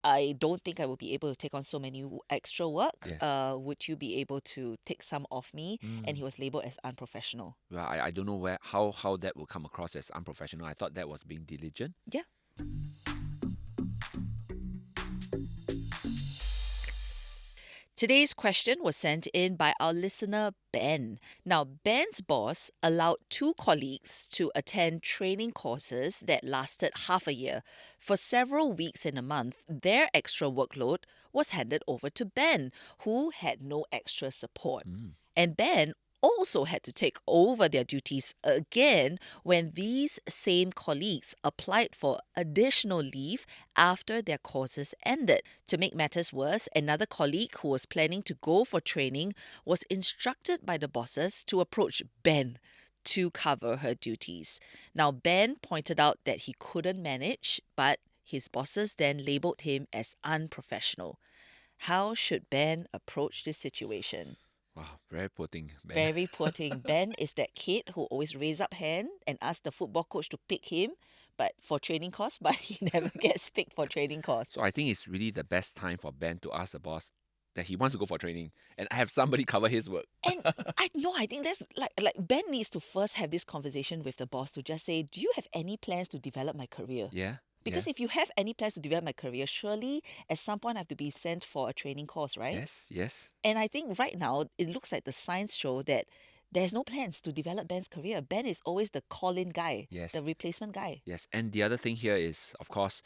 I don't think I will be able to take on so many extra work. Yes. Would you be able to take some off me? And he was labeled as unprofessional. Well, I don't know how that will come across as unprofessional. I thought that was being diligent. Yeah. Today's question was sent in by our listener, Ben. Now, Ben's boss allowed two colleagues to attend training courses that lasted half a year. For several weeks in a month, their extra workload was handed over to Ben, who had no extra support. And Ben also had to take over their duties again when these same colleagues applied for additional leave after their courses ended. To make matters worse, another colleague who was planning to go for training was instructed by the bosses to approach Ben to cover her duties. Now, Ben pointed out that he couldn't manage, but his bosses then labeled him as unprofessional. How should Ben approach this situation? Wow, very poor thing, Ben. Very poor thing. Ben is that kid who always raise up hand and ask the football coach to pick him, but for training course, but he never gets picked for training course. So I think it's really the best time for Ben to ask the boss that he wants to go for training and have somebody cover his work. And I think that's like Ben needs to first have this conversation with the boss to just say, do you have any plans to develop my career? Yeah. Because if you have any plans to develop my career, surely at some point I have to be sent for a training course, right? Yes. And I think right now it looks like the signs show that there's no plans to develop Ben's career. Ben is always the call-in guy, Yes. the replacement guy. Yes. And the other thing here is, of course,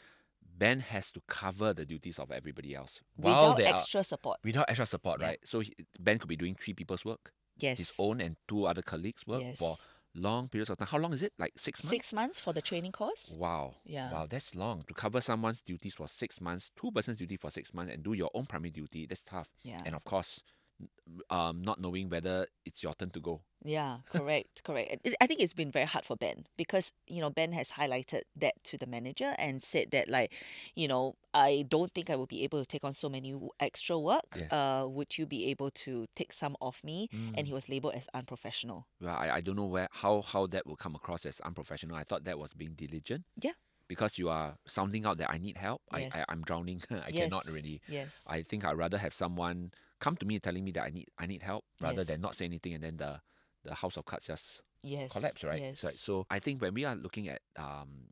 Ben has to cover the duties of everybody else Without extra support. without extra support, Yeah. right? So Ben could be doing 3 people's work, Yes. his own and 2 other colleagues' work Yes. for long periods of time. How long is it? Like 6 months? 6 months for the training course? Wow. Yeah. Wow, that's long. To cover someone's duties for 6 months, 2 person's duty for 6 months, and do your own primary duty, that's tough. Yeah. And of course, not knowing whether it's your turn to go. Yeah, correct. I think it's been very hard for Ben because, Ben has highlighted that to the manager and said that, I don't think I will be able to take on so many extra work. Yes. Would you be able to take some off me? And he was labeled as unprofessional. Well, I don't know how that will come across as unprofessional. I thought that was being diligent. Yeah. Because you are sounding out that I need help. Yes. I'm drowning. I Yes. cannot already. Yes. I think I'd rather have someone come to me telling me that I need help rather Yes. than not say anything and then the house of cards just Yes. collapse, right? Yes. So I think when we are looking at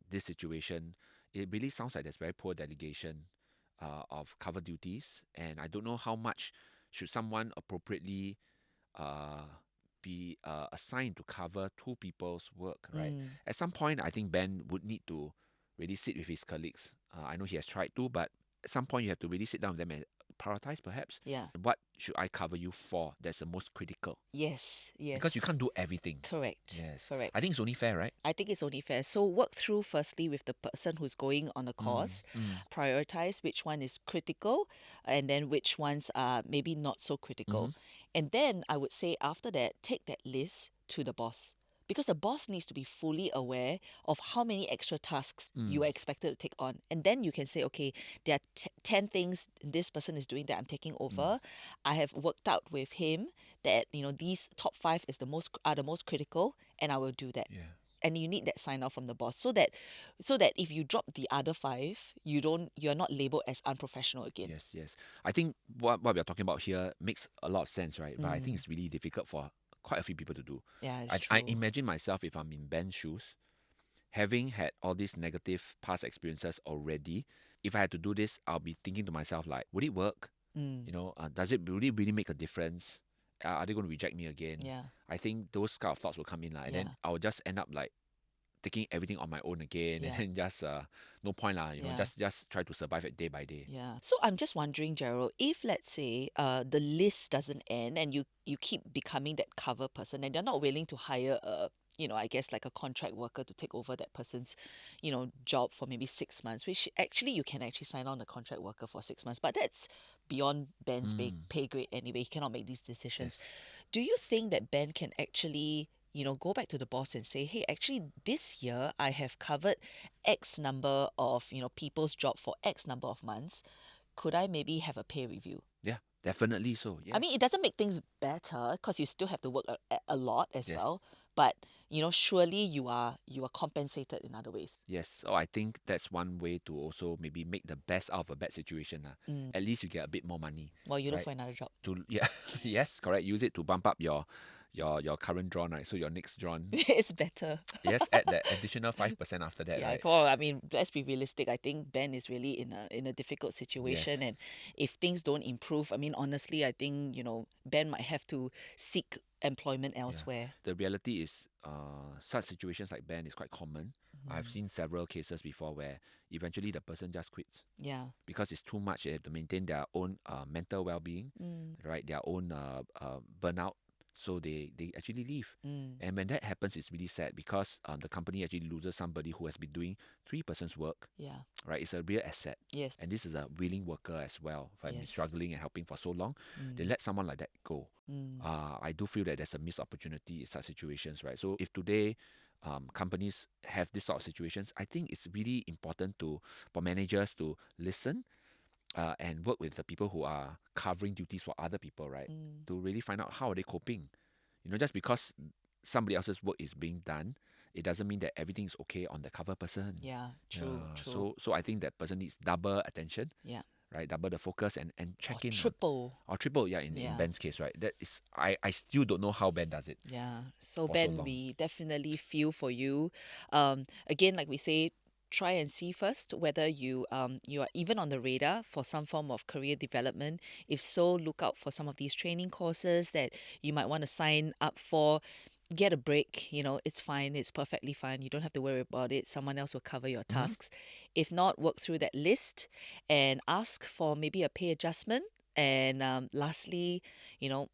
this situation, it really sounds like there's very poor delegation of cover duties, and I don't know how much should someone appropriately be assigned to cover 2 people's work, right? At some point, I think Ben would need to really sit with his colleagues. I know he has tried to, but at some point you have to really sit down with them and prioritize, perhaps. Yeah. What should I cover you for? That's the most critical. Yes. Because you can't do everything. Correct. Yes. Correct. I think it's only fair, right? I think it's only fair. So work through firstly with the person who's going on a course, prioritize which one is critical and then which ones are maybe not so critical. And then I would say after that, take that list to the boss. Because the boss needs to be fully aware of how many extra tasks you are expected to take on. And then you can say, okay, there are 10 things this person is doing that I'm taking over. I have worked out with him that, these top 5 are the most critical, and I will do that. Yeah. And you need that sign off from the boss so that if you drop the other 5, you're not labeled as unprofessional again. Yes. I think what we're talking about here makes a lot of sense, right? But I think it's really difficult for quite a few people to do. Yeah, it's I true. imagine myself if I'm in Ben's shoes, having had all these negative past experiences already. If I had to do this, I'll be thinking to myself like, would it work? Does it really make a difference? Are they going to reject me again? Yeah. I think those kind of thoughts will come in, and then I'll just end up like taking everything on my own again, and then just no point lah. Just try to survive it day by day. Yeah. So I'm just wondering, Gerald, if let's say the list doesn't end and you keep becoming that cover person and they're not willing to hire I guess like a contract worker to take over that person's, job for maybe 6 months, which actually you can actually sign on a contract worker for 6 months, but that's beyond Ben's pay grade anyway. He cannot make these decisions. Yes. Do you think that Ben can actually go back to the boss and say, hey, actually this year I have covered X number of, people's job for X number of months. Could I maybe have a pay review? Yeah, definitely so. Yes. I mean, it doesn't make things better because you still have to work a lot as Yes. well. but surely you are compensated in other ways. Yes, so I think that's one way to also maybe make the best out of a bad situation. At least you get a bit more money, While you look right? for another job. To yeah, yes, correct. Use it to bump up your current drawn, right? So your next drawn, It's better. yes, add that additional 5% after that, Yeah, right? come on. I mean, let's be realistic. I think Ben is really in a difficult situation, Yes. and if things don't improve, I mean, honestly, I think Ben might have to seek employment Yeah. elsewhere. The reality is, such situations like Ben is quite common. I've Mm. seen several cases before where eventually the person just quits Yeah. because it's too much. They have to maintain their own mental well-being, Mm. right? Their own burnout. So they actually leave. Mm. And when that happens, it's really sad because the company actually loses somebody who has been doing three persons work, Yeah. right? It's a real asset. Yes. And this is a willing worker as well. If I've been Yes. struggling and helping for so long, they Mm. let someone like that go. Mm. I do feel that there's a missed opportunity in such situations, right? So if today companies have this sort of situations, I think it's really important for managers to listen and work with the people who are covering duties for other people, right? Mm. To really find out how are they coping. Just because somebody else's work is being done, it doesn't mean that everything is okay on the cover person. Yeah. True. Yeah. True. So I think that person needs double attention, Yeah. right? Double the focus and Or check in on triple. or triple, yeah, in Yeah. Ben's case, right? That is I still don't know how Ben does it Yeah. So for so Ben, long. we definitely feel for you. Again, like we say, try and see first whether you are even on the radar for some form of career development. If so, look out for some of these training courses that you might want to sign up for. Get a break, it's fine, it's perfectly fine. You don't have to worry about it. Someone else will cover your Hmm. tasks. If not, work through that list and ask for maybe a pay adjustment. And lastly,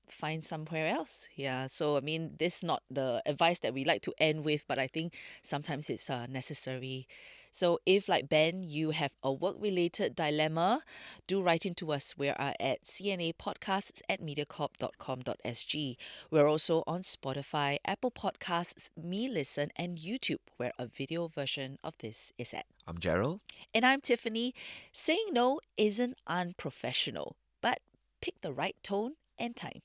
find somewhere else. Yeah. So, I mean, this is not the advice that we like to end with, but I think sometimes it's necessary. So, if like Ben, you have a work related dilemma, do write into us. We are at cnapodcasts@mediacorp.com.sg. We're also on Spotify, Apple Podcasts, Me Listen, and YouTube, where a video version of this is at. I'm Gerald. And I'm Tiffany. Saying no isn't unprofessional, but pick the right tone and time.